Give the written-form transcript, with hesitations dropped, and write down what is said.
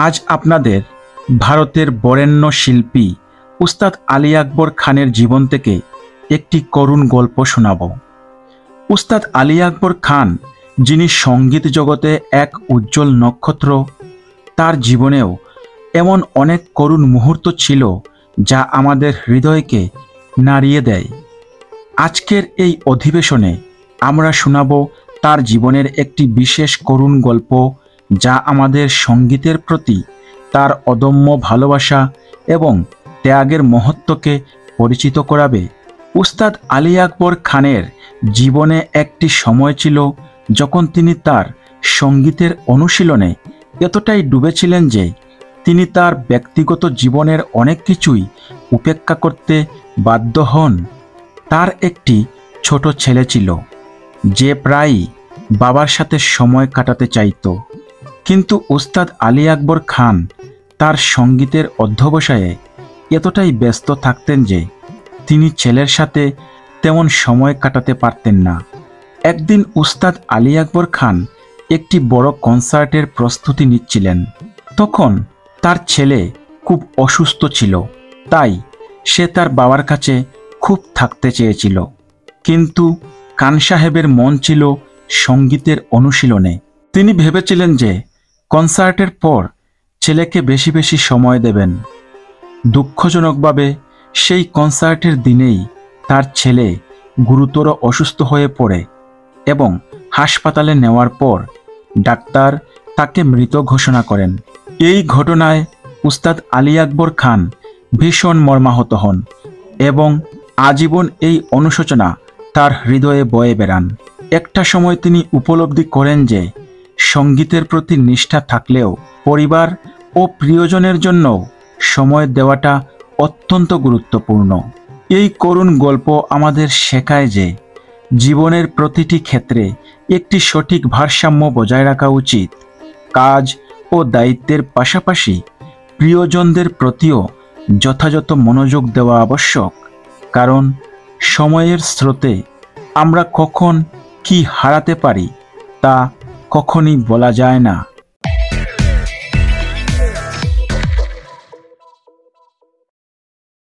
আজ আপনাদের ভারতের বরেণ্য শিল্পী উস্তাদ আলী আকবর খানের জীবন থেকে একটি করুণ গল্প শোনাব। উস্তাদ আলী আকবর খান, যিনি সঙ্গীত জগতে এক উজ্জ্বল নক্ষত্র, তার জীবনেও এমন অনেক করুণ মুহূর্ত ছিল যা আমাদের হৃদয়কে নাড়িয়ে দেয়। আজকের এই অধিবেশনে আমরা শোনাব তার জীবনের একটি বিশেষ করুণ গল্প, যা আমাদের সঙ্গীতের প্রতি তার অদম্য ভালোবাসা এবং ত্যাগের মহত্বকে পরিচিত করাবে। উস্তাদ আলী আকবর খানের জীবনে একটি সময় ছিল যখন তিনি তার সঙ্গীতের অনুশীলনে এতটাই ডুবেছিলেন যে তিনি তার ব্যক্তিগত জীবনের অনেক কিছুই উপেক্ষা করতে বাধ্য হন। তার একটি ছোট ছেলে ছিল যে প্রায়ই বাবার সাথে সময় কাটাতে চাইত, কিন্তু উস্তাদ আলী আকবর খান তার সঙ্গীতের অধ্যবসায়ে এতটাই ব্যস্ত থাকতেন যে তিনি ছেলের সাথে তেমন সময় কাটাতে পারতেন না। একদিন উস্তাদ আলী আকবর খান একটি বড় কনসার্টের প্রস্তুতি নিচ্ছিলেন। তখন তার ছেলে খুব অসুস্থ ছিল, তাই সে তার বাবার কাছে খুব থাকতে চেয়েছিল। কিন্তু খান সাহেবের মন ছিল সঙ্গীতের অনুশীলনে। তিনি ভেবেছিলেন যে কনসার্টের পর ছেলেকে বেশি বেশি সময় দেবেন। দুঃখজনকভাবে সেই কনসার্টের দিনেই তার ছেলে গুরুতর অসুস্থ হয়ে পড়ে এবং হাসপাতালে নেওয়ার পর ডাক্তার তাকে মৃত ঘোষণা করেন। এই ঘটনায় উস্তাদ আলী আকবর খান ভীষণ মর্মাহত হন এবং আজীবন এই অনুশোচনা তার হৃদয়ে বয়ে বেড়ান। একটা সময় তিনি উপলব্ধি করেন যে সঙ্গীতের প্রতি নিষ্ঠা থাকলেও পরিবার ও প্রিয়জনের জন্য সময় দেওয়াটা অত্যন্ত গুরুত্বপূর্ণ। এই করুণ গল্প আমাদের শেখায় যে জীবনের প্রতিটি ক্ষেত্রে একটি সঠিক ভারসাম্য বজায় রাখা উচিত। কাজ ও দায়িত্বের পাশাপাশি প্রিয়জনদের প্রতিও যথাযথ মনোযোগ দেওয়া আবশ্যক, কারণ সময়ের স্রোতে আমরা কখন কি হারাতে পারি তা কখনই বলা যায় না।